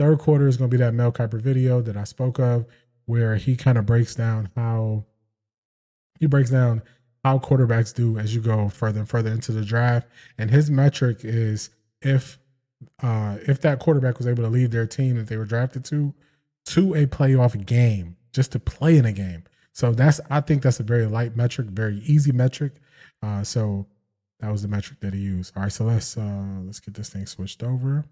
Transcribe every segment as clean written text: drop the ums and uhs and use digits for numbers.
Third quarter is going to be that Mel Kiper video that I spoke of, where he kind of breaks down how quarterbacks do as you go further and further into the draft. And his metric is if that quarterback was able to lead their team that they were drafted to a playoff game, just to play in a game. So I think that's a very light metric, very easy metric. So that was the metric that he used. All right, so let's get this thing switched over.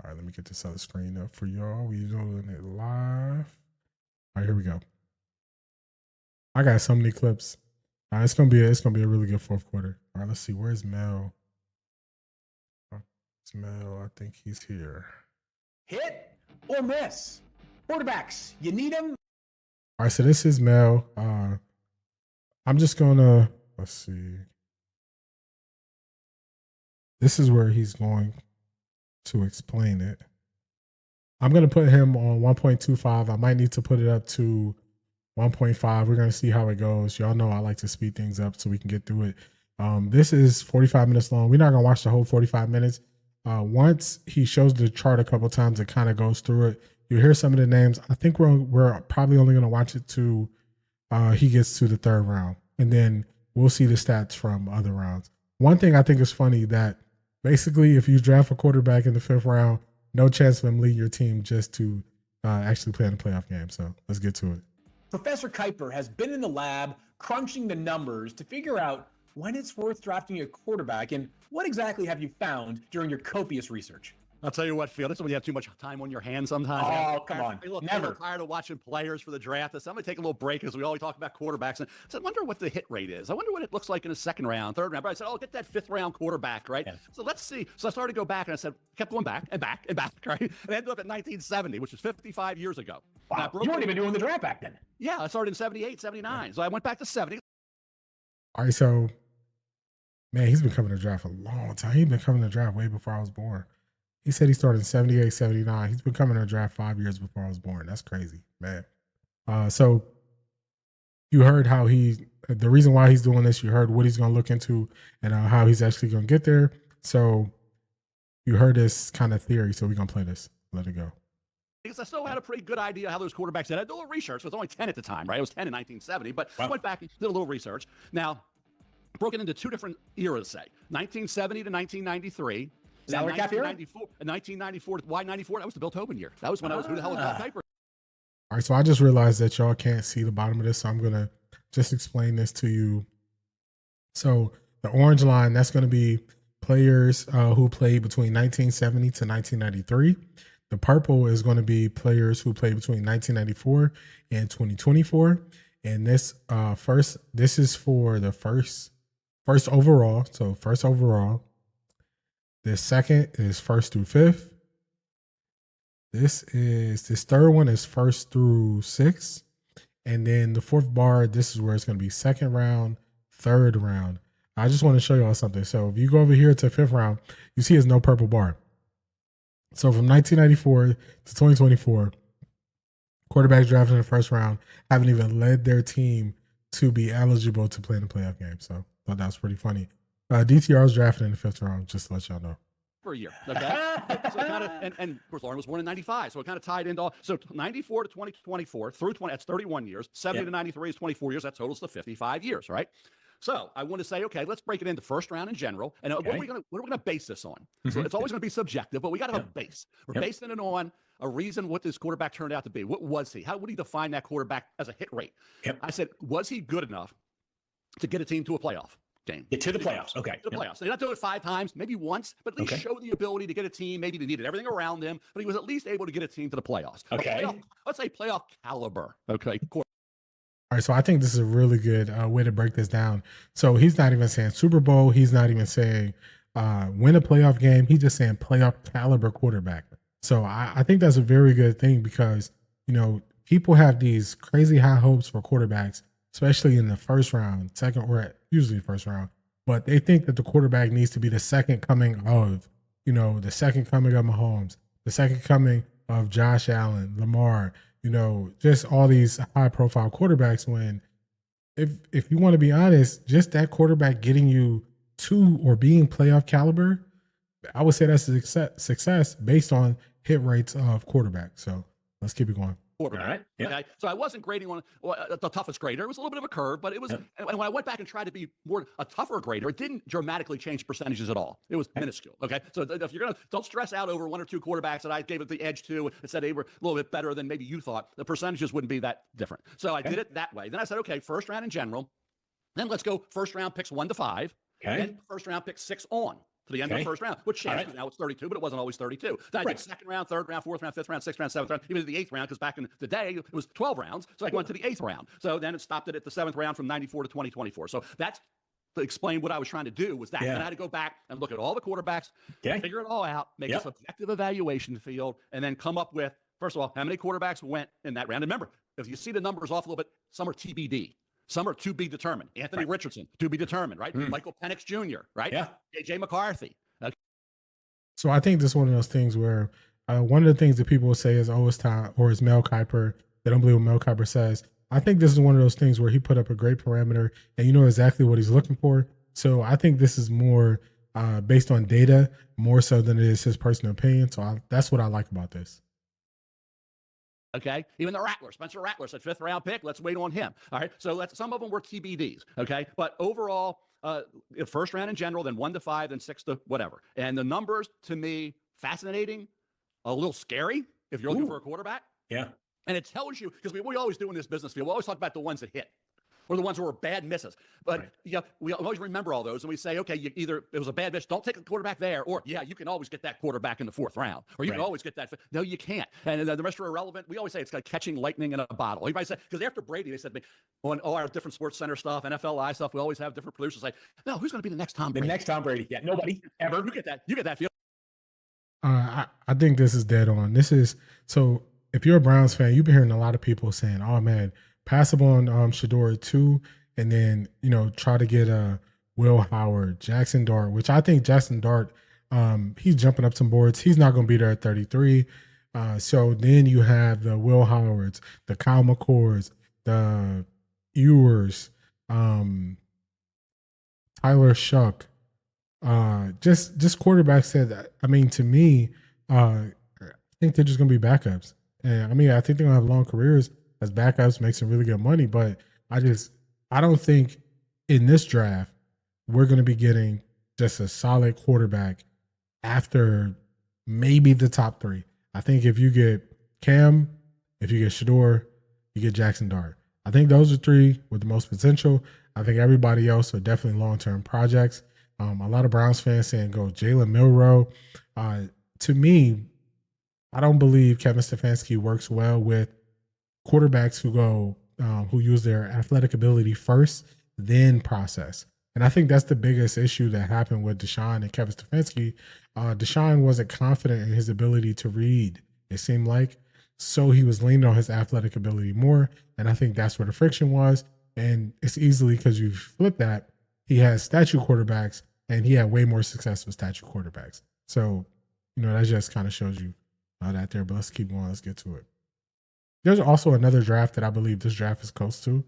All right, let me get this other screen up for y'all. We're doing it live. All right, here we go. I got so many clips. It's gonna be a really good fourth quarter. All right, let's see. Where's Mel? It's Mel. I think he's here. Hit or miss. Quarterbacks, you need them. All right, so this is Mel. I'm just gonna let's see. This is where he's going to explain it. I'm gonna put him on 1.25. I might need to put it up to 1.5. We're gonna see how it goes. Y'all know I like to speed things up so we can get through it. This is 45 minutes long. We're not gonna watch the whole 45 minutes. Once he shows the chart a couple times, it kind of goes through it. You hear some of the names. I think we're probably only gonna watch it to he gets to the third round, and then we'll see the stats from other rounds. One thing I think is funny that basically if you draft a quarterback in the fifth round, no chance of him leading your team just to actually play in a playoff game. So let's get to it. Professor Kiper has been in the lab crunching the numbers to figure out when it's worth drafting a quarterback, and what exactly have you found during your copious research? I'll tell you what, Phil, this is when you have too much time on your hands sometimes. Oh, come on. Never. I'm tired of watching players for the draft. So I'm going to take a little break as we always talk about quarterbacks. And I wonder what the hit rate is. I wonder what it looks like in the second round, third round. But I said, get that fifth round quarterback, right? Yeah. So let's see. So I started to go back and I said, kept going back and back and back, right? And I ended up at 1970, which was 55 years ago. Wow. You weren't even doing the draft back then. Yeah, I started in 78, 79. Yeah. So I went back to 70. All right, so, man, he's been coming to draft a long time. He's been coming to draft way before I was born. He said he started in 78, 79. He's been coming to draft 5 years before I was born. That's crazy, man. So you heard how the reason why he's doing this, you heard what he's going to look into and how he's actually going to get there. So you heard this kind of theory. So we're going to play this. Let it go. Because I still had a pretty good idea how those quarterbacks did. I did a little research. It was only 10 at the time, right? It was 10 in 1970, but I went back and did a little research. Now, broken into two different eras, say, 1970 to 1993. Salary cap era? 1994. Why 94? That was the Bill Tobin year. That was when I was, who the hell was Bill Kiper? All right, so I just realized that y'all can't see the bottom of this, so I'm going to just explain this to you. So the orange line, that's going to be players who played between 1970 to 1993. The purple is going to be players who played between 1994 and 2024. And this this is for the first overall. So first overall. This second is first through fifth. This third one is first through sixth. And then the fourth bar, this is where it's going to be second round, third round. I just want to show y'all something. So if you go over here to fifth round, you see there's no purple bar. So from 1994 to 2024, quarterbacks drafted in the first round haven't even led their team to be eligible to play in the playoff game. So I thought that was pretty funny. DTR was drafted in the fifth round, just to let y'all know. For a year, okay? So kind of, and of course, Lauren was born in 95, so it kind of tied into all. So 94 to 2024, through 20, that's 31 years. 70 to 93 is 24 years. That totals to 55 years, right? So I want to say, okay, let's break it into first round in general. And what are we going to base this on? So it's always going to be subjective, but we got to have a base. We're basing it on a reason what this quarterback turned out to be. What was he? How would he define that quarterback as a hit rate? I said, was he good enough to get a team to a playoff game? Get to the playoffs. Okay. To the playoffs. They're not doing it 5 times, maybe once, but at least show the ability to get a team. Maybe they needed everything around them, but he was at least able to get a team to the playoffs. Okay. Let's say playoff caliber. Okay. All right. So I think this is a really good way to break this down. So he's not even saying Super Bowl. He's not even saying win a playoff game. He's just saying playoff caliber quarterback. So I think that's a very good thing because, people have these crazy high hopes for quarterbacks, especially in the first round, second, or usually first round. But they think that the quarterback needs to be the second coming of, the second coming of Mahomes, the second coming of Josh Allen, Lamar, just all these high profile quarterbacks when if you want to be honest, just that quarterback getting you to or being playoff caliber, I would say that's a success based on hit rates of quarterbacks. So let's keep it going. Quarterback. All right. Yeah. Okay. So I wasn't grading on the toughest grader. It was a little bit of a curve, but it was. Yep. And when I went back and tried to be more a tougher grader, it didn't dramatically change percentages at all. It was minuscule. Okay. So if you're gonna don't stress out over one or two quarterbacks that I gave it the edge to and said they were a little bit better than maybe you thought, the percentages wouldn't be that different. So I did it that way. Then I said, okay, first round in general. Then let's go first round picks 1 to 5. Okay. Then first round picks 6 on to the end of the first round, which changed. Right. Now it's 32, but it wasn't always 32. Then I did second round, third round, fourth round, fifth round, sixth round, seventh round, even the 8th round, because back in the day it was 12 rounds. So I went to the 8th round. So then it stopped it at the 7th round from 94 to 2024. So that's to explain what I was trying to do was that. And I had to go back and look at all the quarterbacks, figure it all out, make a subjective evaluation field, and then come up with, first of all, how many quarterbacks went in that round. And remember, if you see the numbers off a little bit, some are TBD. Some are to be determined. Anthony Richardson, to be determined, right? Michael Penix Jr., right? Yeah. J.J. McCarthy. So I think this is one of those things where one of the things that people will say is, oh, it's time, or it's Mel Kiper. They don't believe what Mel Kiper says. I think this is one of those things where he put up a great parameter and you know exactly what he's looking for. So I think this is more based on data, more so than it is his personal opinion. So that's what I like about this. Okay. Even the Rattler, Spencer Rattler said 5th round pick. Let's wait on him. All right. So some of them were TBDs. Okay. But overall, first round in general, then 1 to 5, then 6 to whatever. And the numbers to me, fascinating, a little scary if you're looking for a quarterback. Yeah. And it tells you, because we always do in this business field, we always talk about the ones that hit or the ones who were bad misses. But we always remember all those. And we say, okay, either it was a bad miss, don't take a quarterback there, or you can always get that quarterback in the 4th round, or you can always get that. No, you can't. And the rest are irrelevant. We always say it's like catching lightning in a bottle. Everybody said, because after Brady, they said to me, on all our different Sports Center stuff, NFL Live stuff, we always have different producers say, no, who's going to be the next Tom Brady? The next Tom Brady. Yeah, nobody ever. You get that feel. I think this is dead on. This is, so if you're a Browns fan, you've been hearing a lot of people saying, oh man, pass up on Shador too. And then, try to get Will Howard, Jackson Dart, which I think Jackson Dart, he's jumping up some boards. He's not going to be there at 33. So then you have the Will Howards, the Kyle McCords, the Ewers, Tyler Shuck, just quarterbacks that, to me, I think they're just going to be backups. And I think they're going to have long careers as backups, make some really good money. But I don't think in this draft we're going to be getting just a solid quarterback after maybe the top 3. I think if you get Cam, if you get Shador, you get Jackson Dart. I think those are 3 with the most potential. I think everybody else are definitely long-term projects. A lot of Browns fans saying go Jalen Milroe. To me, I don't believe Kevin Stefanski works well with quarterbacks who use their athletic ability first, then process. And I think that's the biggest issue that happened with Deshaun and Kevin Stefanski. Deshaun wasn't confident in his ability to read, it seemed like. So he was leaning on his athletic ability more. And I think that's where the friction was. And it's easily because you flip that, he has statue quarterbacks and he had way more success with statue quarterbacks. So, that just kind of shows you that there. But let's keep going. Let's get to it. There's also another draft that I believe this draft is close to.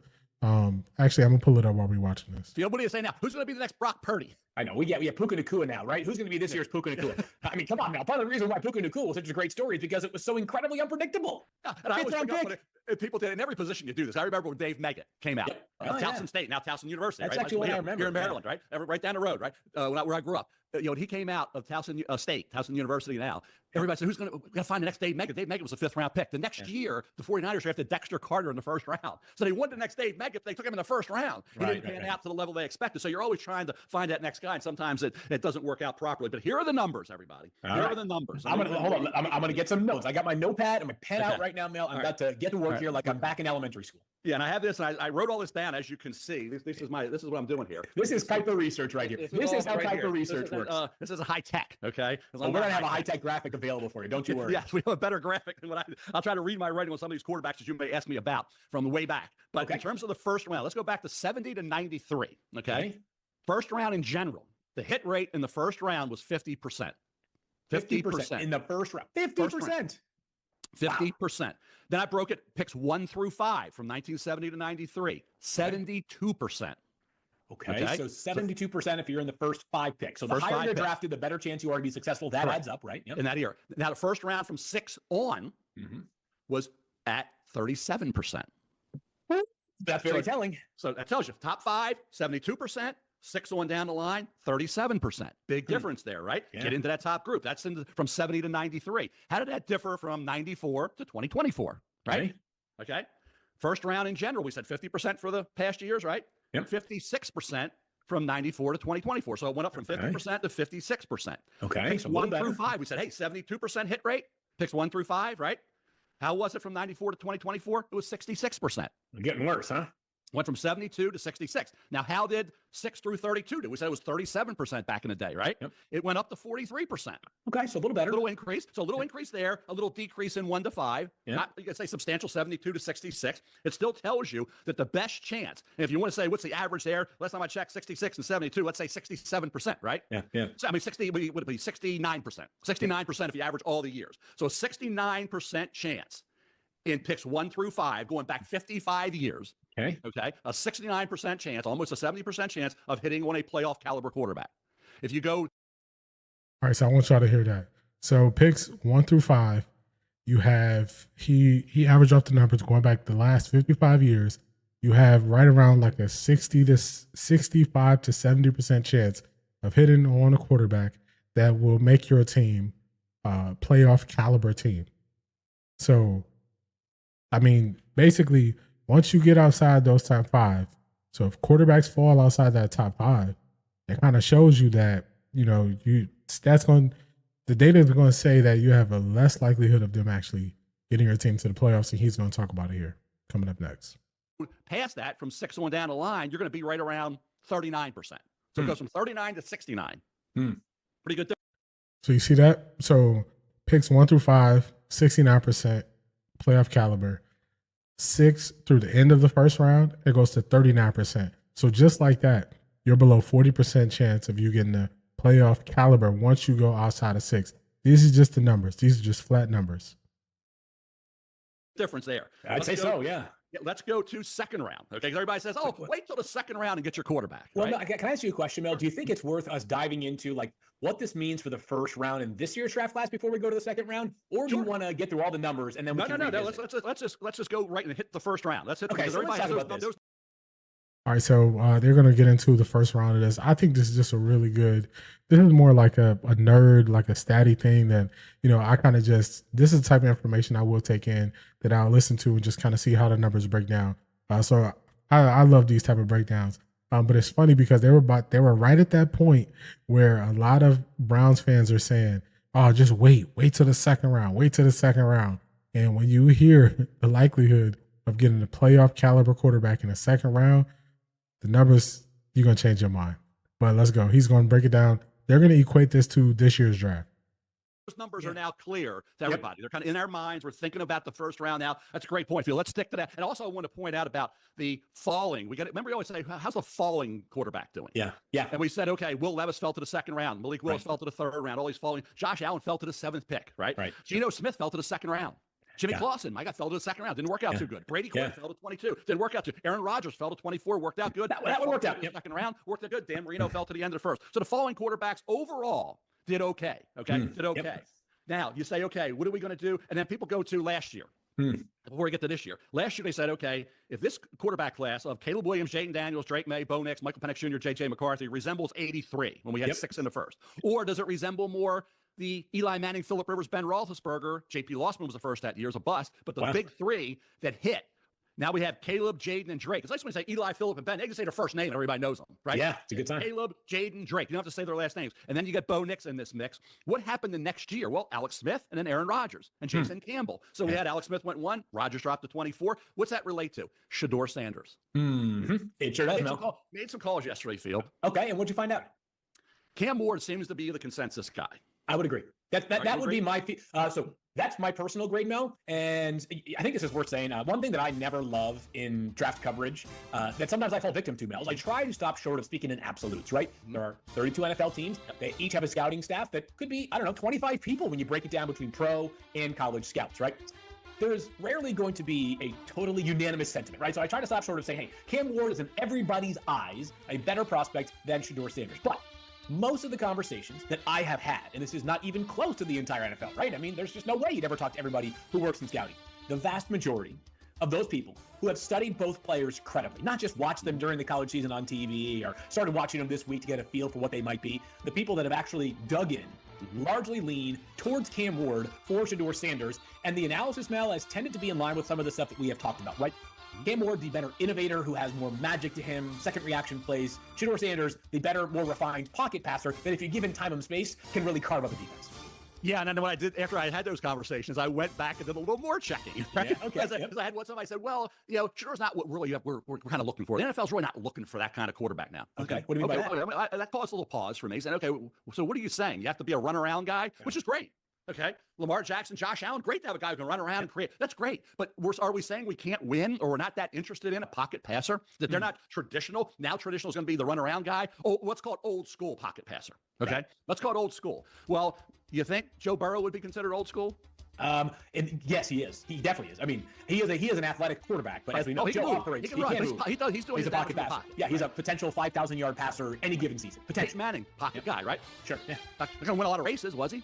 Actually, I'm going to pull it up while we're watching this. What do you say now? Who's going to be the next Brock Purdy? I know. We have Puka Nacua now, right? Who's going to be this year's Puka Nacua? Come on now. Part of the reason why Puka Nacua was such a great story is because it was so incredibly unpredictable. Yeah, and I always forgot people did in every position you do this. I remember when Dave Meggett came out. Towson State, now Towson University. That's right? actually what I remember. Here in Maryland, right? Right down the road, right? Where I grew up. When he came out of Towson State, Towson University now, everybody said, we got to find the next Dave Meggett. Dave Meggett was a 5th round pick. The next year, the 49ers drafted Dexter Carter in the 1st round. So they wanted the next Dave Meggett. They took him in the 1st round. He didn't pan out to the level they expected. So you're always trying to find that next guy. And sometimes it doesn't work out properly. But here are the numbers, everybody. Here are the numbers. Hold on. I'm going to get some notes. I got my notepad and my pen out right now, Mel. I'm about to get to work here like I'm back in elementary school. Yeah, and I have this, and I wrote all this down, as you can see. This is what I'm doing here. This is Kuiper research right here. This is how Kuiper research works. This is a high tech, okay? We're going to have a high tech graphic available for you. Don't you worry. Yes, we have a better graphic than what I'll try to read my writing on some of these quarterbacks that you may ask me about from way back. But in terms of the first round, let's go back to 70 to 93, okay? First round in general, the hit rate in the first round was 50%. 50% in the first round. 50%. 50%. Wow. Then I broke it, picks 1 through 5 from 1970 to 93, 72%. Okay. So 72% if you're in the first 5 picks. So the higher you're drafted, the better chance you are to be successful. That adds up, right? Yep. In that year. Now, the first round from 6 on was at 37%. That's very telling. So that tells you top 5, 72%. 6 on down the line, 37%. Big difference there, right? Yeah. Get into that top group. That's from 70 to 93. How did that differ from 94 to 2024, right? Okay. First round in general, we said 50% for the past years, right? Yep. 56% from 94 to 2024. So it went up from 50% to 56%. Okay. Picks 1 through 5, we said, hey, 72% hit rate. Picks 1 through 5, right? How was it from 94 to 2024? It was 66%. Getting worse, huh? Went from 72 to 66. Now, how did 6 through 32 do? We said it was 37% back in the day, right? Yep. It went up to 43%. Okay, so a little better. A little increase. So a little increase there, a little decrease in 1 to 5. Yep. Not, you could say substantial 72 to 66. It still tells you that the best chance, and if you want to say what's the average there, last time I checked, 66 and 72, let's say 67%, right? Yeah. So, I mean, 60 would it be 69%. 69% if you average all the years. So a 69% chance in picks 1 through 5, going back 55 years. Okay. A 69% chance, almost a 70% chance of hitting on a playoff caliber quarterback. If you go. All right. So I want y'all to hear that. So picks 1 through 5, you have, he averaged off the numbers going back the last 55 years. You have right around like a 60 to 65 to 70% chance of hitting on a quarterback that will make your team playoff caliber team. So, I mean, basically, once you get outside those top 5, so if quarterbacks fall outside that top 5, it kind of shows you that, you know, the data is going to say that you have a less likelihood of them actually getting your team to the playoffs, and he's going to talk about it here coming up next. Past that, from 6 on down the line, you're going to be right around 39%. So it goes from 39 to 69. Pretty good. So you see that? So picks 1 through 5, 69% playoff caliber. 6 through the end of the first round, it goes to 39%. So just like that, you're below 40% chance of you getting the playoff caliber once you go outside of 6. These are just the numbers. These are just flat numbers. Difference there. I'd say so, yeah. Let's go to second round. Okay, everybody says, "Oh, wait till the second round and get your quarterback." Well, right? Can I ask you a question, Mel? Do you think it's worth us diving into like what this means for the first round in this year's draft class before we go to the second round, or do you want to get through all the numbers and then we can let's just go right and hit the first round. Let's hit. Okay, so let's talk about this. All right, so they're going to get into the first round of this. I think this is just a really good. This is more like a nerd, like a statty thing that, you know, I kind of just, this is the type of information I will take in that I'll listen to and just kind of see how the numbers break down. So I love these type of breakdowns. But it's funny because they were right at that point where a lot of Browns fans are saying, "Oh, just wait till the second round." And when you hear the likelihood of getting a playoff caliber quarterback in the second round, the numbers, you're going to change your mind. But let's go. He's going to break it down. They're going to equate this to this year's draft. Those numbers are now clear to everybody. They're kind of in our minds. We're thinking about the first round now. That's a great point, Phil. Let's stick to that. And also, I want to point out about the falling. Remember, we always say, how's the falling quarterback doing? Yeah. And we said, okay, Will Levis fell to the second round. Malik Willis fell to the third round. All these falling. Josh Allen fell to the 7th pick, right? Geno Smith fell to the second round. Jimmy Clausen, my guy, fell to the second round. Didn't work out too good. Brady Quinn fell to 22. Didn't work out too. Aaron Rodgers fell to 24. Worked out good. That one worked out. Second round worked out good. Dan Marino fell to the end of the first. So the falling quarterbacks overall did okay. Did okay. Yep. Now you say, okay, what are we going to do? And then people go to last year. Before we get to this year. Last year they said, okay, if this quarterback class of Caleb Williams, Jayden Daniels, Drake May, Bo Nix, Michael Penix Jr., J.J. McCarthy resembles 83 when we had 6 in the first, or does it resemble more the Eli Manning, Phillip Rivers, Ben Roethlisberger? J.P. Lossman was the first that year as a bust, but the big 3 that hit. Now we have Caleb, Jaden, and Drake. It's like when you say Eli, Phillip, and Ben. They can say their first name and everybody knows them, right? Yeah, it's a good time. Caleb, Jaden, Drake. You don't have to say their last names. And then you get Bo Nix in this mix. What happened the next year? Well, Alex Smith and then Aaron Rodgers and Jason Campbell. So we had Alex Smith went 1, Rodgers dropped to 24. What's that relate to? Shador Sanders. It sure does, made some calls yesterday, Field. Okay, and what'd you find out? Cam Ward seems to be the consensus guy. I would agree. That would be my so that's my personal grade, Mel. And I think this is worth saying. One thing that I never love in draft coverage that sometimes I fall victim to, Mel, is I try to stop short of speaking in absolutes, right? There are 32 NFL teams. They each have a scouting staff that could be, 25 people when you break it down between pro and college scouts, right? there's rarely going to be a totally unanimous sentiment, right? So I try to stop short of saying, hey, Cam Ward is in everybody's eyes a better prospect than Shedeur Sanders. But most of the conversations that I have had, and this is not even close to the entire NFL, right? I mean, there's just no way you'd ever talk to everybody who works in scouting. The vast majority of those people who have studied both players credibly, not just watched them during the college season on TV or started watching them this week to get a feel for what they might be, the people that have actually dug in largely lean towards Cam Ward for Shedeur Sanders, and the analysis, Mel, has tended to be in line with some of the stuff that we have talked about, right? Cam Ward, the better innovator who has more magic to him, second reaction plays. Shedeur Sanders, the better, more refined pocket passer that if you're given time and space, can really carve up a defense. Yeah, and then what I did after I had those conversations, I went back and did a little more checking. Right? Yeah, okay. Because I had one somebody said, well, Shedeur's not what really we're kind of looking for. The NFL's really not looking for that kind of quarterback now. Okay. What do you mean by that? Okay, that caused a little pause for me. Saying, okay, so what are you saying? You have to be a runaround guy, which is great. Okay, Lamar Jackson, Josh Allen, great to have a guy who can run around and create. That's great. But are we saying we can't win, or we're not that interested in a pocket passer? That they're not traditional? Now traditional is going to be the runaround guy. Oh, what's called old school pocket passer. Okay, let's call it old school. Well, you think Joe Burrow would be considered old school? And yes, he is. He definitely is. I mean, he is an athletic quarterback, but as we know, Joe operates. He can run. He's doing a pocket passer. Yeah, he's a potential 5,000-yard passer any given season. Peyton Manning, pocket guy, right? Sure. Yeah. Not going to win a lot of races, was he?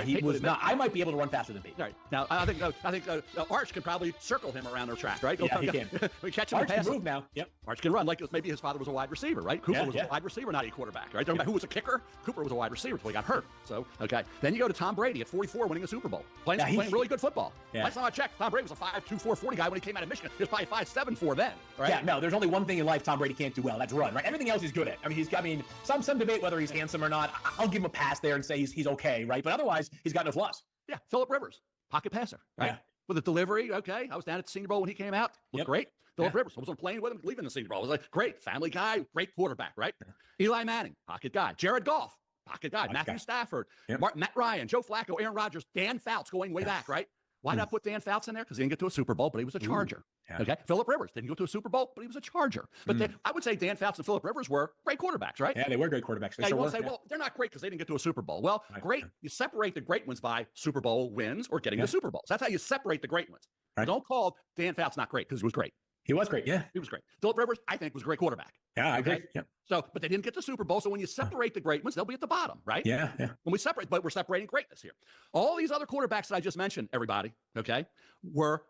He was not. I might be able to run faster than Peyton. All right. Now, I think Arch can probably circle him around the track, right? Yeah, he can. We catch him Arch and pass can move now. Yep. Arch can run like maybe his father was a wide receiver, right? Cooper was a wide receiver, not a quarterback, right? Who was a kicker? Cooper was a wide receiver until he got hurt. So, okay. Then you go to Tom Brady at 44 winning a Super Bowl. Playing really good football. Yeah. Last time I checked, Tom Brady was a 5'2", 440 guy when he came out of Michigan. He was probably 5'7", 4 then, right? Yeah, no, there's only one thing in life Tom Brady can't do well. That's run, right? Everything else he's good at. I mean, some debate whether he's handsome or not. I'll give him a pass there and say he's okay, right? But otherwise, he's got no flaws. Yeah, Phillip Rivers, pocket passer, right? Yeah. With the delivery, okay. I was down at the Senior Bowl when he came out. Looked great. Phillip Rivers, I was on a plane with him, leaving the Senior Bowl. I was like, great, family guy, great quarterback, right? Eli Manning, pocket guy. Jared Goff, pocket guy. Matthew Stafford, Matt Ryan, Joe Flacco, Aaron Rodgers, Dan Fouts going way back, right? Why did I put Dan Fouts in there? Because he didn't get to a Super Bowl, but he was a Charger. Okay. Phillip Rivers didn't go to a Super Bowl, but he was a Charger. But I would say Dan Fouts and Phillip Rivers were great quarterbacks, right? Yeah, they were great quarterbacks. You won't say, well, they're not great because they didn't get to a Super Bowl. Well, great. You separate the great ones by Super Bowl wins or getting the Super Bowls. That's how you separate the great ones. Right. Don't call Dan Fouts not great because he was great. He was great, yeah. He was great. Phillip Rivers, I think, was a great quarterback. Yeah, I agree. Yeah. So, but they didn't get the Super Bowl. So when you separate the great ones, they'll be at the bottom, right? Yeah. When we separate, but we're separating greatness here. All these other quarterbacks that I just mentioned, everybody, okay, were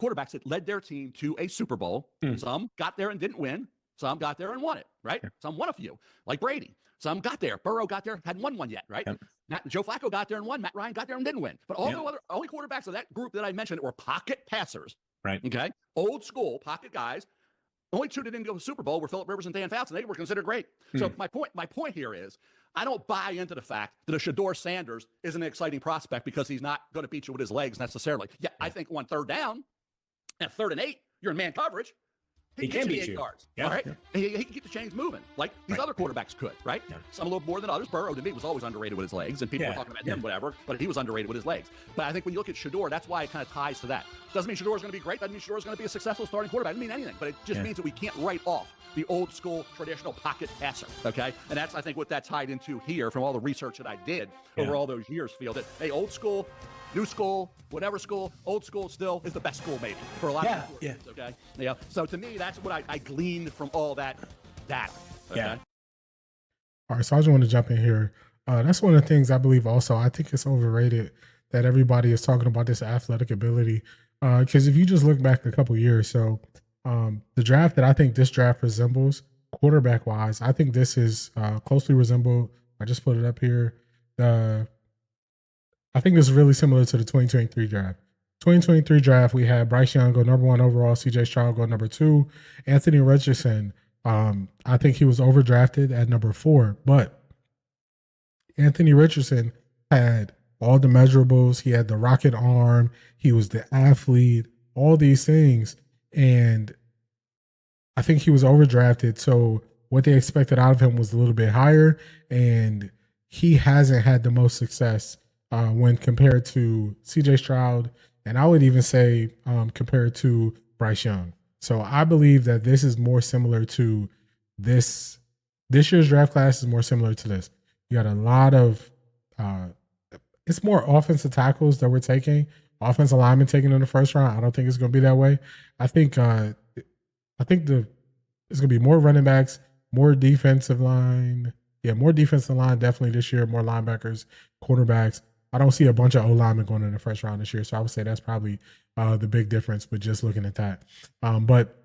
quarterbacks that led their team to a Super Bowl. Some got there and didn't win. Some got there and won it, right? Some won a few, like Brady. Some got there. Burrow got there, hadn't won one yet, right? Joe Flacco got there and won. Matt Ryan got there and didn't win. But all the other only quarterbacks of that group that I mentioned were pocket passers, right? Okay, old school pocket guys. Only two that didn't go to the Super Bowl were Phillip Rivers and Dan Fouts, and they were considered great. So my point here is, I don't buy into the fact that a Shedeur Sanders is an exciting prospect because he's not going to beat you with his legs necessarily. Yeah, I think on third down, at 3rd and 8, you're in man coverage. He can beat 8 you. Yards, yeah. All right, he can keep the chains moving like these other quarterbacks could, right? Some a little more than others. Burrow to me was always underrated with his legs, and people were talking about him, whatever. But he was underrated with his legs. But I think when you look at Shedeur, that's why it kind of ties to that. Doesn't mean Shedeur is going to be great. Doesn't mean Shedeur is going to be a successful starting quarterback. Doesn't mean anything. But it just means that we can't write off the old school traditional pocket passer. Okay, and that's I think what that tied into here from all the research that I did over all those years. Feel that old school. New school, whatever school, old school still is the best school maybe for a lot of people. Okay. Yeah. So to me, that's what I gleaned from all that data. Okay? Yeah. All right. So I just want to jump in here. That's one of the things I believe also. I think it's overrated that everybody is talking about this athletic ability. Because if you just look back a couple of years, so the draft that I think this draft resembles quarterback wise, I think this is closely resembled. I just put it up here. I think this is really similar to the 2023 draft. 2023 draft, we had Bryce Young go number 1 overall, CJ Stroud go number 2, Anthony Richardson. I think he was overdrafted at number 4, but Anthony Richardson had all the measurables. He had the rocket arm. He was the athlete, all these things. And I think he was overdrafted. So what they expected out of him was a little bit higher. And he hasn't had the most success when compared to CJ Stroud, and I would even say compared to Bryce Young. So I believe that this is more similar to this year's draft class is more similar to this. You got a lot of it's more offensive tackles that we're taking, offensive lineman taken in the first round. I don't think it's going to be that way. I think it's going to be more running backs, more defensive line. Yeah, more defensive line definitely this year, more linebackers, quarterbacks. I don't see a bunch of O-linemen going in the first round this year. So I would say that's probably the big difference with just looking at that. But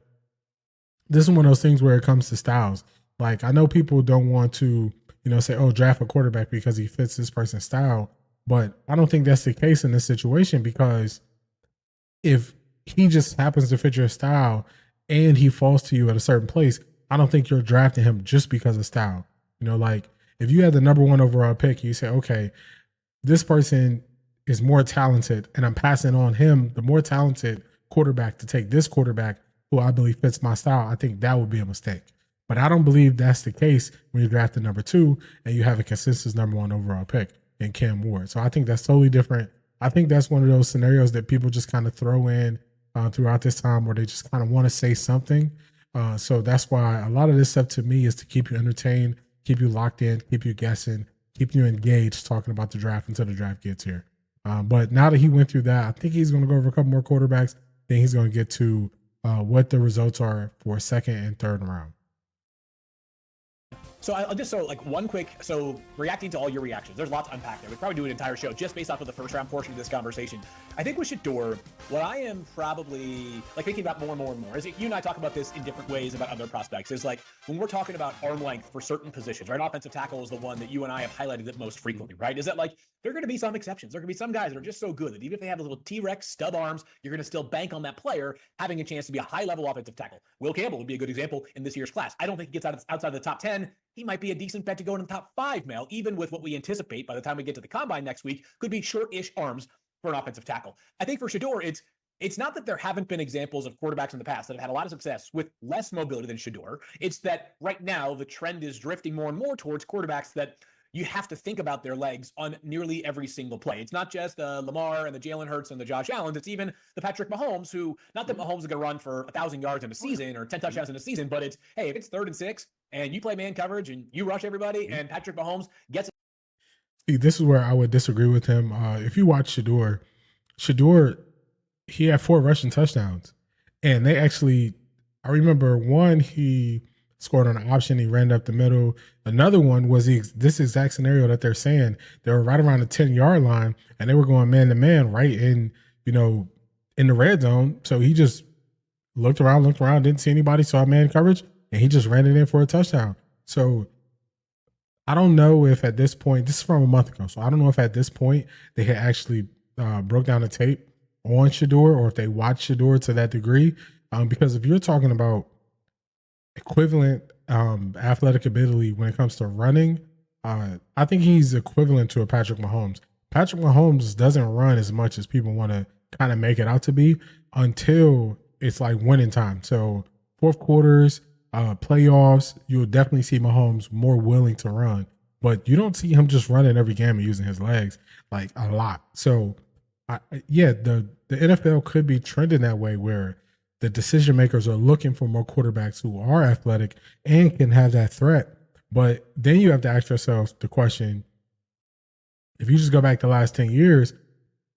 this is one of those things where it comes to styles. Like, I know people don't want to, say, oh, draft a quarterback because he fits this person's style. But I don't think that's the case in this situation, because if he just happens to fit your style and he falls to you at a certain place, I don't think you're drafting him just because of style. Like, if you had the number 1 overall pick, you say, okay, this person is more talented and I'm passing on him, the more talented quarterback, to take this quarterback who I believe fits my style, I think that would be a mistake. But I don't believe that's the case when you draft the number 2 and you have a consensus number 1 overall pick in Cam Ward. So I think that's totally different. I think that's one of those scenarios that people just kind of throw in throughout this time where they just kind of want to say something. So that's why a lot of this stuff to me is to keep you entertained, keep you locked in, keep you guessing, keep you engaged talking about the draft until the draft gets here. But now that he went through that, I think he's going to go over a couple more quarterbacks. Then he's going to get to what the results are for second and third round. So I'll just one quick, reacting to all your reactions, there's lots to unpack there. We'd probably do an entire show just based off of the first round portion of this conversation. I think with Shedeur, what I am probably thinking about more and more is you and I talk about this in different ways about other prospects, is when we're talking about arm length for certain positions, right? Offensive tackle is the one that you and I have highlighted it most frequently, right? Is that there are going to be some exceptions. There are going to be some guys that are just so good that even if they have a little T-Rex stub arms, you're going to still bank on that player having a chance to be a high level offensive tackle. Will Campbell would be a good example in this year's class. I don't think he gets outside the top 10. He might be a decent bet to go in the top 5, Mel, even with what we anticipate by the time we get to the combine next week, could be short-ish arms for an offensive tackle. I think for Shedeur, it's not that there haven't been examples of quarterbacks in the past that have had a lot of success with less mobility than Shedeur. It's that right now the trend is drifting more and more towards quarterbacks that you have to think about their legs on nearly every single play. It's not just the Lamar and the Jalen Hurts and the Josh Allens. It's even the Patrick Mahomes, who, not that Mahomes is going to run for 1,000 yards in a season or 10 touchdowns in a season, but it's, hey, if it's 3rd and 6 and you play man coverage and you rush everybody and Patrick Mahomes gets it. See, this is where I would disagree with him. If you watch Shedeur, he had 4 rushing touchdowns. And they actually, I remember one, he scored on an option. He ran up the middle. Another one was this exact scenario that they're saying. They were right around the 10-yard line, and they were going man-to-man right in the red zone. So he just looked around, didn't see anybody, saw man coverage, and he just ran it in for a touchdown. So I don't know if at this point, this is from a month ago, so I don't know if at this point they had actually broke down the tape on Shedeur, or if they watched Shedeur to that degree. Because if you're talking about equivalent athletic ability when it comes to running, I think he's equivalent to a Patrick Mahomes. Patrick Mahomes doesn't run as much as people want to kind of make it out to be until it's winning time. So fourth quarters, playoffs, you'll definitely see Mahomes more willing to run, but you don't see him just running every game and using his legs a lot. So the NFL could be trending that way, where the decision makers are looking for more quarterbacks who are athletic and can have that threat. But then you have to ask yourself the question, if you just go back the last 10 years,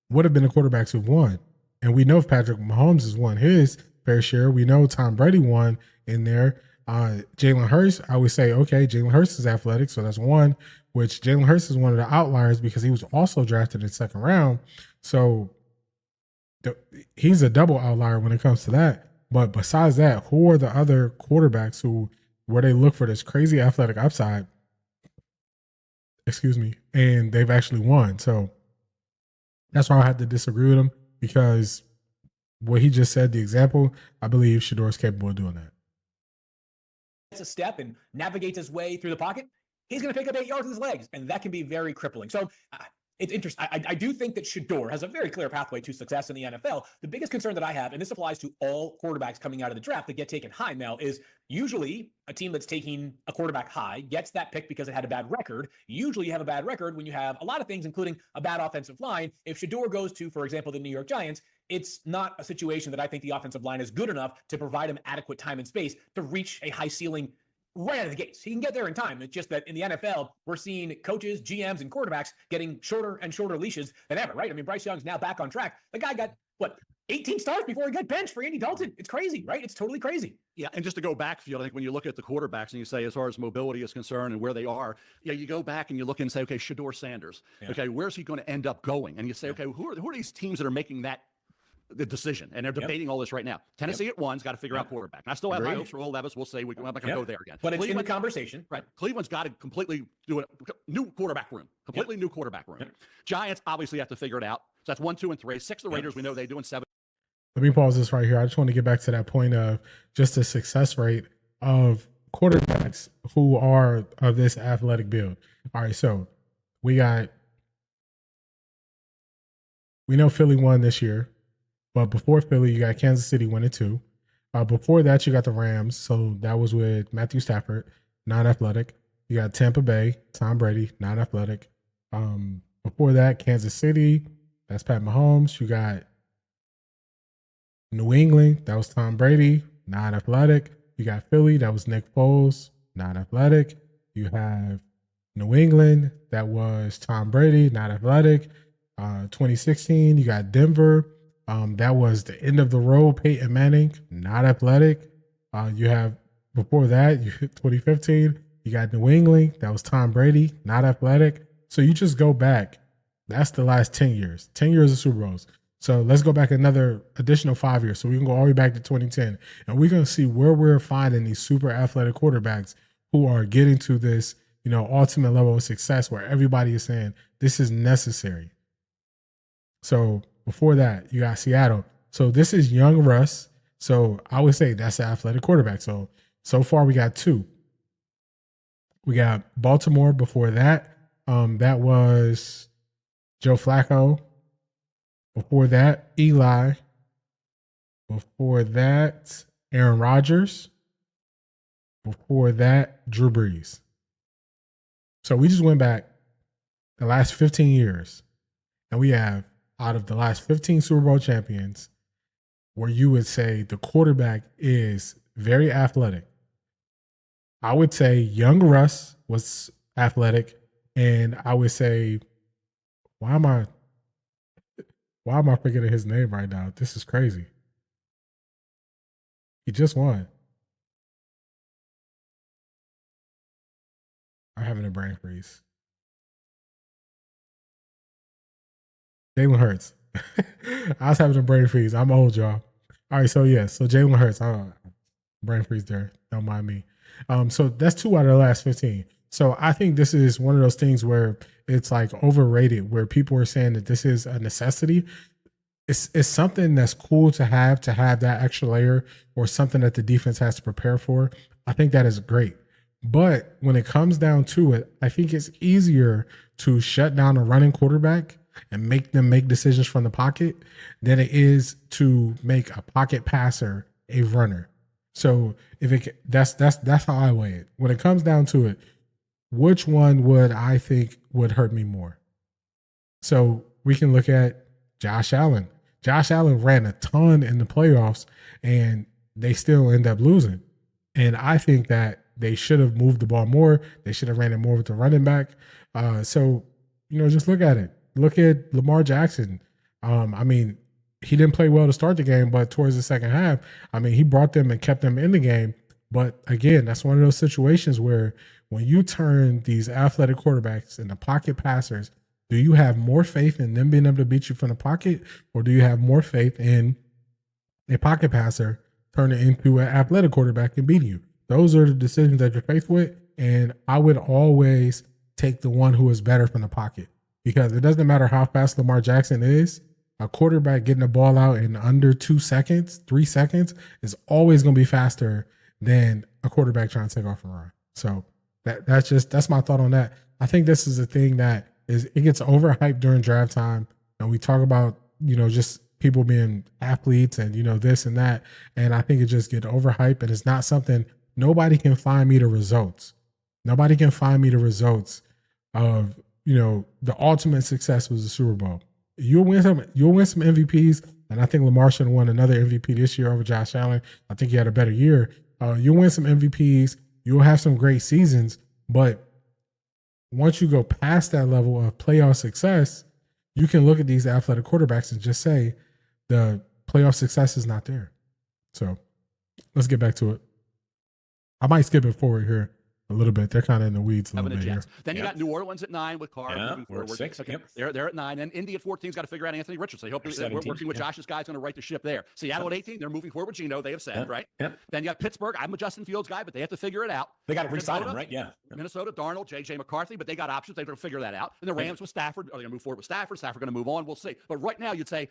what have been the quarterbacks who've won? And we know if Patrick Mahomes has won his fair share. We know Tom Brady won in there. Jalen Hurts, I would say, okay, Jalen Hurts is athletic, so that's one, which Jalen Hurts is one of the outliers because he was also drafted in the 2nd round. So he's a double outlier when it comes to that. But besides that, who are the other quarterbacks where they look for this crazy athletic upside, and they've actually won? So that's why I had to disagree with him, because what he just said, the example, I believe Shedeur is capable of doing that. A step and navigates his way through the pocket, he's going to pick up 8 yards with his legs, and that can be very crippling. So it's interesting. I do think that Shedeur has a very clear pathway to success in the NFL. The biggest concern that I have, and this applies to all quarterbacks coming out of the draft that get taken high, Mel, is usually a team that's taking a quarterback high gets that pick because it had a bad record. Usually you have a bad record when you have a lot of things, including a bad offensive line. If Shedeur goes to, for example, the New York Giants, it's not a situation that I think the offensive line is good enough to provide him adequate time and space to reach a high ceiling right out of the gates. He can get there in time. It's just that in the NFL, we're seeing coaches, GMs, and quarterbacks getting shorter and shorter leashes than ever, right? I mean, Bryce Young's now back on track. The guy got, 18 starts before he got benched for Andy Dalton. It's crazy, right? It's totally crazy. Yeah, and just to go backfield, I think when you look at the quarterbacks and you say as far as mobility is concerned and where they are, you go back and you look and say, okay, Shador Sanders. Yeah. Okay, where's he going to end up going? And you say, okay, who are these teams that are making the decision? And they're debating all this right now. Tennessee at one's got to figure out quarterback. And I still have high hopes for Will Levis. We'll say I'm not going to go there again. But it's in the conversation. Right. Cleveland's got to completely do a new quarterback room. Completely new quarterback room. Giants obviously have to figure it out. So that's 1, 2, and 3. 6 the Raiders, we know they do, and 7. Let me pause this right here. I just want to get back to that point of just the success rate of quarterbacks who are of this athletic build. All right, so we know Philly won this year, but before Philly, you got Kansas City 1-2. Before that, you got the Rams. So that was with Matthew Stafford, non-athletic. You got Tampa Bay, Tom Brady, non-athletic. Before that, Kansas City, that's Pat Mahomes. You got New England, that was Tom Brady, non-athletic. You got Philly, that was Nick Foles, non-athletic. You have New England, that was Tom Brady, non-athletic. 2016, you got Denver. That was the end of the road, Peyton Manning, not athletic. You have, before that, 2015, you got New England, that was Tom Brady, not athletic. So you just go back. That's the last 10 years, 10 years of Super Bowls. So let's go back another additional 5 years. So we can go all the way back to 2010. And we're going to see where we're finding these super athletic quarterbacks who are getting to this, ultimate level of success where everybody is saying this is necessary. So before that, you got Seattle. So this is young Russ. So I would say that's an athletic quarterback. So far we got 2. We got Baltimore before that. That was Joe Flacco. Before that, Eli. Before that, Aaron Rodgers. Before that, Drew Brees. So we just went back the last 15 years, and we have, out of the last 15 Super Bowl champions, where you would say the quarterback is very athletic. I would say young Russ was athletic, and I would say, why am I forgetting his name right now? This is crazy. He just won. I'm having a brain freeze. Jalen Hurts. I was having a brain freeze. I'm old, y'all. All right, so Jalen Hurts. Brain freeze there. Don't mind me. So that's 2 out of the last 15. So I think this is one of those things where it's like overrated, where people are saying that this is a necessity. It's something that's cool to have that extra layer, or something that the defense has to prepare for. I think that is great. But when it comes down to it, I think it's easier to shut down a running quarterback and make them make decisions from the pocket than it is to make a pocket passer a runner. So that's how I weigh it. When it comes down to it, which one would I think would hurt me more? So we can look at Josh Allen. Josh Allen ran a ton in the playoffs, and they still end up losing. And I think that they should have moved the ball more. They should have ran it more with the running back. So just look at it. Look at Lamar Jackson. He didn't play well to start the game, but towards the second half, he brought them and kept them in the game. But again, that's one of those situations where when you turn these athletic quarterbacks into pocket passers, do you have more faith in them being able to beat you from the pocket, or do you have more faith in a pocket passer turning into an athletic quarterback and beating you? Those are the decisions that you're faced with, and I would always take the one who is better from the pocket, because it doesn't matter how fast Lamar Jackson is. A quarterback getting the ball out in under 2 seconds, 3 seconds is always going to be faster than a quarterback trying to take off and run. So that's my thought on that. I think this is a thing that it gets overhyped during draft time, and we talk about, just people being athletes and, this and that. And I think it just gets overhyped, and it's not something. Nobody can find me the results. Nobody can find me the results of, the ultimate success was the Super Bowl. You'll win some MVPs, and I think Lamar should have won another MVP this year over Josh Allen. I think he had a better year. You'll win some MVPs, you'll have some great seasons, but once you go past that level of playoff success, you can look at these athletic quarterbacks and just say the playoff success is not there. So let's get back to it. I might skip it forward here a little bit. They're kind of in the weeds a little bit here. Then you got New Orleans at 9 with Carr moving we're forward. at 6. Okay. Yep. They're at 9. And Indy at 14's got to figure out Anthony Richardson. They hope we're working with Josh's guys going to right the ship there. Seattle at 18, they're moving forward with Geno, they have said, right? Yep. Then you got Pittsburgh. I'm a Justin Fields guy, but they have to figure it out. They got to re-sign him, right? Yeah. Minnesota, Darnold, J.J. McCarthy, but they got options. They have to figure that out. And the Rams with Stafford. Are they going to move forward with Stafford? Stafford going to move on? We'll see. But right now, you'd say.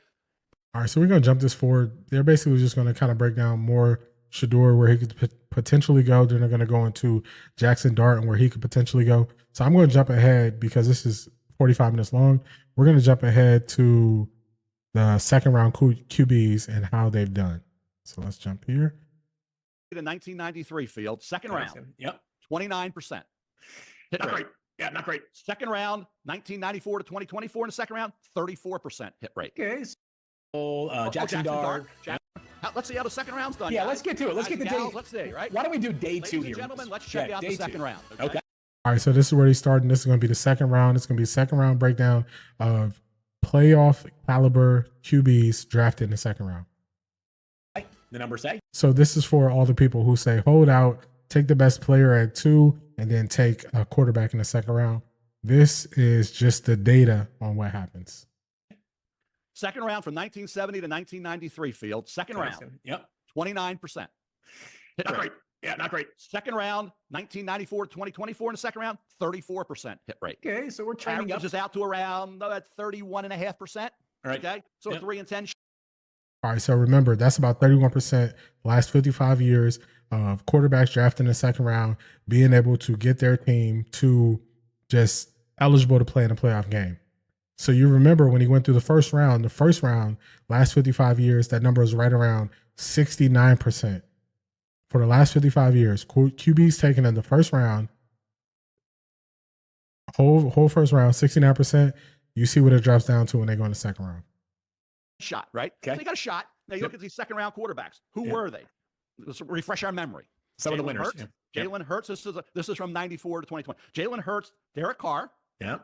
All right, so we're going to jump this forward. They're basically just going to kind of break down more Shador, where he could potentially go. Then they're going to go into Jackson Dart and where he could potentially go. So I'm going to jump ahead because this is 45 minutes long. We're going to jump ahead to the second round QBs and how they've done. So let's jump here. The 1993 field, second round. Yep. 29%. Hit not rate. great. Yeah, not great. Second round, 1994 to 2024 in the second round, 34% hit rate. Okay. So, Jackson Dart. Let's see how the second round's done. Yeah, guys. let's get to it. Let's get the day. Let's see, right? Why don't we do day Ladies 2 and here? gentlemen, let's check out the second round. Okay. All right, so this is where he's starting. This is going to be the second round. It's going to be second round breakdown of playoff caliber QBs drafted in the second round. The number say? So this is for all the people who say, hold out, take the best player at 2, and then take a quarterback in the second round. This is just the data on what happens. Second round from 1970 to 1993 field. Second round. Yep. 29%. Hit Not rate. great. Yeah, not great. Second round, 1994 to 2024 in the second round, 34% hit rate. Okay, so we're trending up. Averages out to around 31.5%. All right. Okay, so 3 and 10. All right, so remember, that's about 31% last 55 years of quarterbacks drafted in the second round being able to get their team to just eligible to play in a playoff game. So you remember when he went through the first round, last 55 years, that number was right around 69%. For the last 55 years, QB's taken in the first round, whole first round, 69%. You see what it drops down to when they go in the second round. Shot, right? Okay. They got a shot. Now you look at these second round quarterbacks. Who were they? Let's refresh our memory. Some of the winners. Jalen Hurts. This is from 94 to 2020. Jalen Hurts, Derek Carr. Yeah.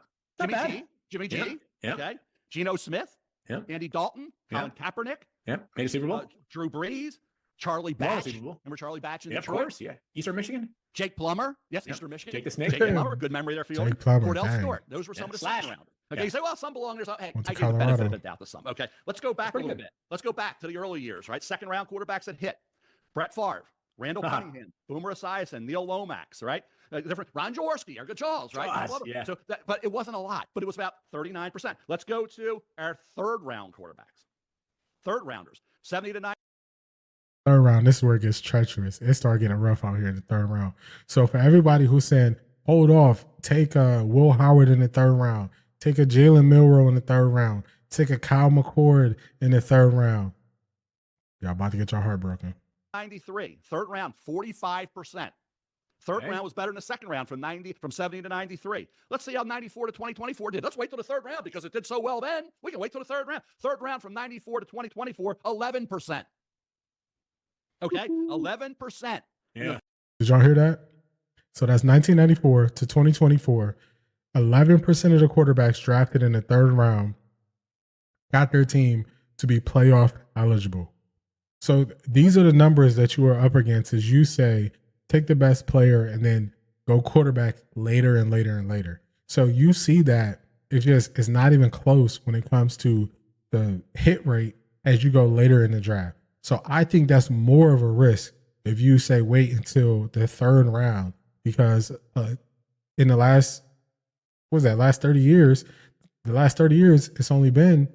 Jimmy G. Yeah. Okay. Geno Smith. Yeah. Andy Dalton. Colin Kaepernick. Yeah. Made a Super Bowl. Drew Brees. Charlie Batch. Super Bowl. Remember Charlie Batch in Detroit? Detroit? Of course, yeah. Eastern Michigan. Jake Plummer. Yes, Eastern Michigan. Jake the Snake. Jake Plummer. Good memory there for you. Jake Plummer. Cordell Stewart. Those were some of the second round. Okay, you say, well, some belong there. Hey, I give the benefit of the doubt to some. Okay, let's go back a little bit. Let's go back to the early years, right? Second round quarterbacks that hit. Brett Favre, Randall Cunningham, Boomer Esiason, Neil Lomax, right? Different. Ron Jaworski, Edgar Charles, right? Yeah. So but it wasn't a lot, but it was about 39%. Let's go to our third round quarterbacks. Third rounders, 70 to 90. Third round, this is where it gets treacherous. It started getting rough out here in the third round. So for everybody who's saying, hold off, take Will Howard in the third round, take a Jalen Milroe in the third round, take a Kyle McCord in the third round. Y'all about to get your heart broken. 93, third round, 45%. Third round was better than the second round from 70 to 93. Let's see how 94 to 2024 did. Let's wait till the third round because it did so well then. We can wait till the third round. Third round from 94 to 2024, 11%. Okay, 11%. Yeah. Did y'all hear that? So that's 1994 to 2024. 11% of the quarterbacks drafted in the third round got their team to be playoff eligible. So these are the numbers that you are up against as you say, take the best player and then go quarterback later and later and later. So you see that it's not even close when it comes to the hit rate as you go later in the draft. So I think that's more of a risk if you say wait until the third round because in the last 30 years, it's only been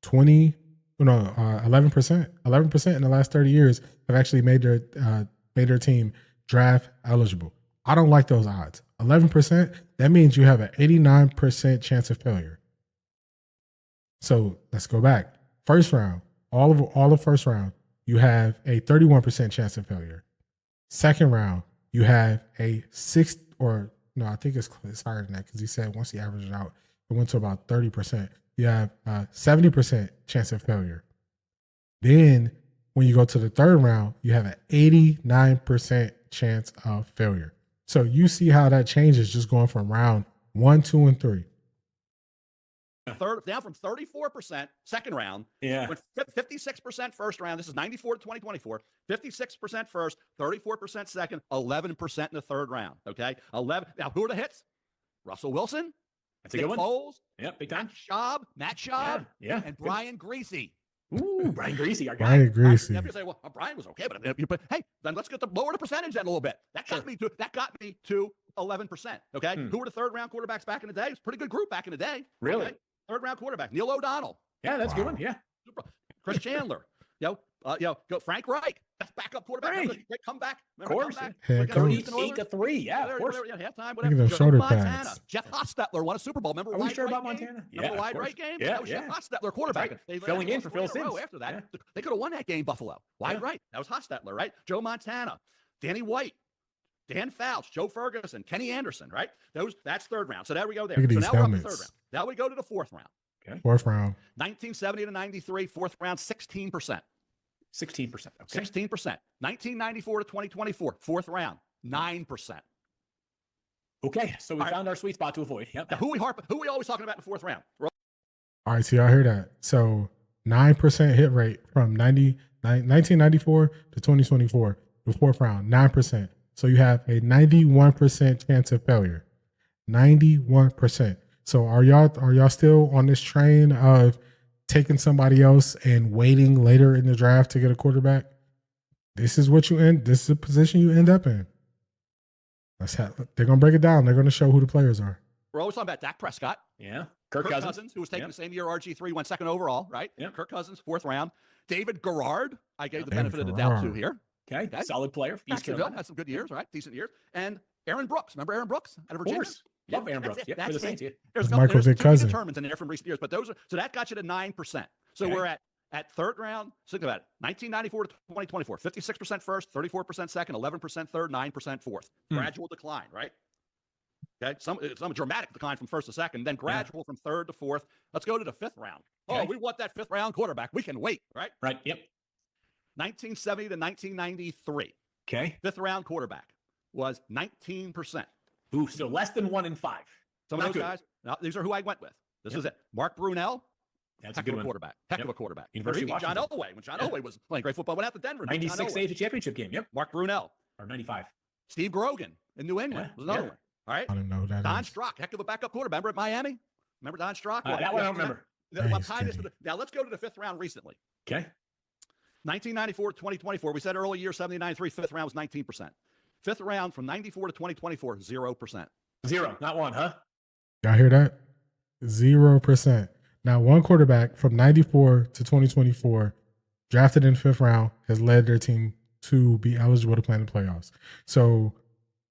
11%. 11% in the last 30 years have actually made their team draft eligible. I don't like those odds. 11%, that means you have an 89% chance of failure. So let's go back. First round, all of first round, you have a 31% chance of failure. Second round, you have a I think it's higher than that because he said once he averaged it out, it went to about 30%. You have a 70% chance of failure. Then when you go to the third round, you have an 89% chance of failure. So you see how that changes just going from round 1, 2, and 3. Down from 34% second round. Yeah. Went 56% first round. This is 94 to 2024. 56% first, 34% second, 11% in the third round. Okay. 11. Now, who are the hits? Russell Wilson. That's a Nick good one. Foles. Yep. Big time. Matt Schaub. Yeah. And Brian Greasy. Ooh, Brian Greasy, our guy. Brian Greasy. You say, well, Brian was okay, but hey, then let's lower the percentage then a little bit. That got me to 11%. Okay. Who were the third round quarterbacks back in the day? It was a pretty good group back in the day. Really? Okay? Third round quarterback, Neil O'Donnell. Yeah, that's a good one. Yeah. Chris Chandler. Go Frank Reich. That's backup quarterback. Great comeback. Of course. Head coach. 8 to 3. Yeah, of course. Halftime, Look at them whatever. shoulder Montana. pads. Jeff Hostetler won a Super Bowl. Remember? Are we sure about Montana? Remember the wide right game? Yeah, That was Jeff Hostetler, quarterback. Right. They Filling in for Phil Simms. After that, they could have won that game, Buffalo. Wide right. That was Hostetler, right? Joe Montana, Danny White, Dan Fouch, Joe Ferguson, Kenny Anderson, right? That's third round. So there we go there. Look at So these now we're up to helmets. third round. Now we go to the fourth round. Okay. Fourth round. 1970 to 93, fourth round, 16%. 16%. Okay. 16%. 1994 to 2024, fourth round, 9%. Okay. So we found our sweet spot to avoid. Yep. Now, who we always talking about in the fourth round? All right, so y'all hear that? So 9% hit rate from 1994 to 2024, the fourth round, 9%. So you have a 91% chance of failure. 91%. So are y'all still on this train of taking somebody else and waiting later in the draft to get a quarterback? This is the position you end up in. They're gonna break it down. They're gonna show who the players are. We're always talking about Dak Prescott. Yeah. Kirk Cousins, who was taken the same year RG3 went second overall, right? Yep. Kirk Cousins, fourth round. David Garrard, I gave the benefit of the doubt to here. Okay. Solid player. Jacksonville had some good years, right? Decent years. And Aaron Brooks. Remember Aaron Brooks out of Virginia? Of course. Love Aaron Brooks. Yeah, for the Saints. There's Michael Vick Cousin. determinants in there from recent years, but so that got you to 9%. So we're at third round. Think about it. 1994 to 2024, 56% first, 34% second, 11% third, 9% fourth. Gradual decline, right? Okay, some dramatic decline from first to second, then gradual from third to fourth. Let's go to the fifth round. Okay. Oh, we want that fifth round quarterback. We can wait, right? Right. Yep. 1970 to 1993. Okay. Fifth round quarterback was 19%. Ooh, so less than 1 in 5. Some of those guys. Now, these are who I went with. This is it. Mark Brunell. That's a good one. Quarterback. Heck of a quarterback. University of John Washington. Elway. When John Elway was playing great football, went out to Denver. 96 AFC Championship game. Yep. Mark Brunell. Or 95. Steve Grogan in New England was another one. All right. I don't know who that Don is. Strock, heck of a backup quarterback. Remember at Miami? Remember Don Strock? That one I don't remember. Now let's go to the fifth round recently. Okay. 1994 to 2024. We said early year 70-93, fifth round was 19%. Fifth round from 94 to 2024, 0%. 0, not 1, huh? Y'all hear that? 0%. Now, one quarterback from 94 to 2024, drafted in the fifth round, has led their team to be eligible to play in the playoffs. So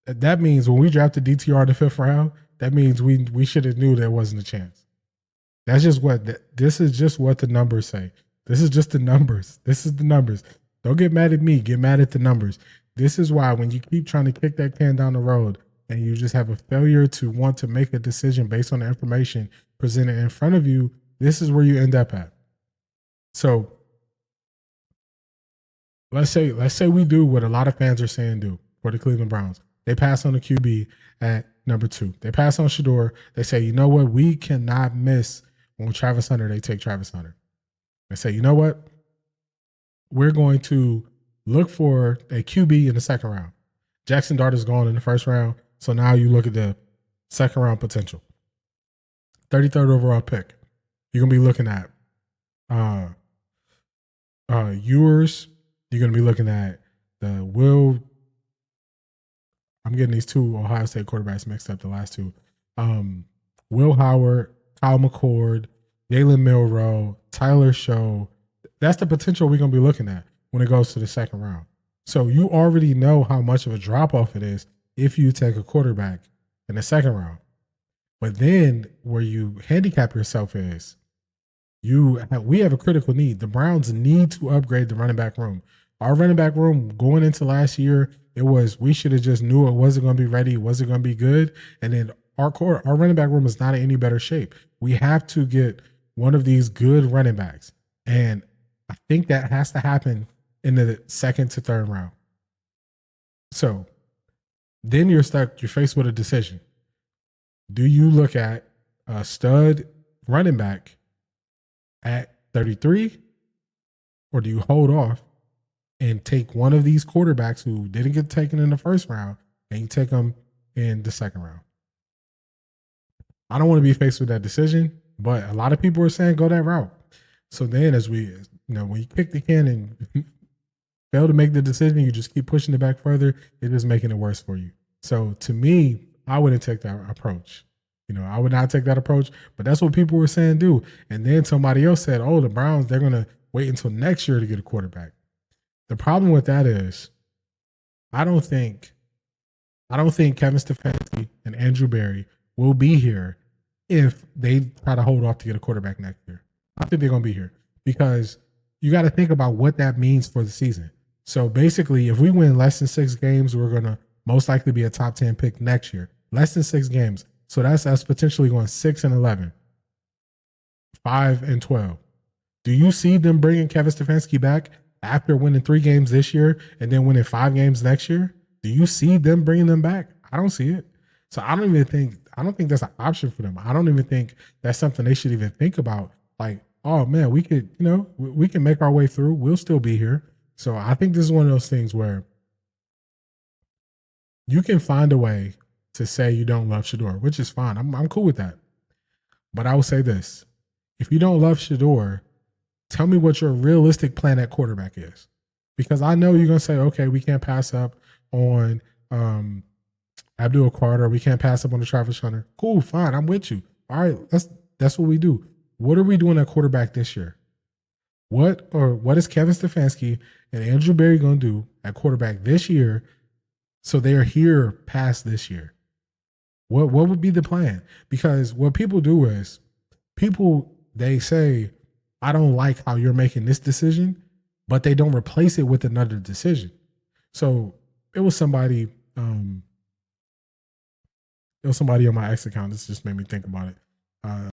that means when we drafted DTR in the fifth round, that means we should have knew there wasn't a chance. That's just this is just what the numbers say. This is just the numbers. This is the numbers. Don't get mad at me. Get mad at the numbers. This is why when you keep trying to kick that can down the road and you just have a failure to want to make a decision based on the information presented in front of you, this is where you end up at. So let's say we do what a lot of fans are saying do for the Cleveland Browns. They pass on the QB at number 2. They pass on Shador. They say, you know what? We cannot miss on Travis Hunter. They take Travis Hunter. They say, you know what? We're going to look for a QB in the second round. Jackson Dart is gone in the first round. So now you look at the second round potential. 33rd overall pick. You're going to be looking at Ewers. You're going to be looking at I'm getting these two Ohio State quarterbacks mixed up, the last two. Will Howard, Kyle McCord, Jalen Milroe, Tyler Show. That's the potential we're going to be looking at when it goes to the second round. So you already know how much of a drop-off it is if you take a quarterback in the second round. But then where you handicap yourself is we have a critical need. The Browns need to upgrade the running back room. Our running back room going into last year, we should have just knew it wasn't going to be ready, wasn't going to be good. And then our running back room is not in any better shape. We have to get one of these good running backs. And I think that has to happen in the second to third round. So Then you're faced with a decision. Do you look at a stud running back at 33, or do you hold off and take one of these quarterbacks who didn't get taken in the first round and you take them in the second round? I don't want to be faced with that decision, but a lot of people are saying go that route. So then when you kick the can and fail to make the decision, you just keep pushing it back further, it is making it worse for you. So to me, I wouldn't take that approach. I would not take that approach, but that's what people were saying do. And then somebody else said, oh, the Browns, they're going to wait until next year to get a quarterback. The problem with that is I don't think Kevin Stefanski and Andrew Berry will be here if they try to hold off to get a quarterback next year. I think they're going to be here because you got to think about what that means for the season. So basically, if we win less than 6 games, we're going to most likely be a top 10 pick next year. Less than 6 games. So that's us potentially going 6-11, 5-12. Do you see them bringing Kevin Stefanski back after winning 3 games this year and then winning 5 games next year? Do you see them bringing them back? I don't see it. So I don't think that's an option for them. I don't even think that's something they should even think about. Like, oh man, we could, we can make our way through. We'll still be here. So I think this is one of those things where you can find a way to say you don't love Shador, which is fine. I'm cool with that. But I will say this. If you don't love Shador, tell me what your realistic plan at quarterback is. Because I know you're going to say, okay, we can't pass up on Abdul Carter. We can't pass up on the Travis Hunter. Cool, fine. I'm with you. All right, that's what we do. What are we doing at quarterback this year? What is Kevin Stefanski and Andrew Berry going to do at quarterback this year so they're here past this year? What would be the plan? Because what people do is they say, I don't like how you're making this decision, but they don't replace it with another decision. So it was somebody on my X account. This just made me think about it.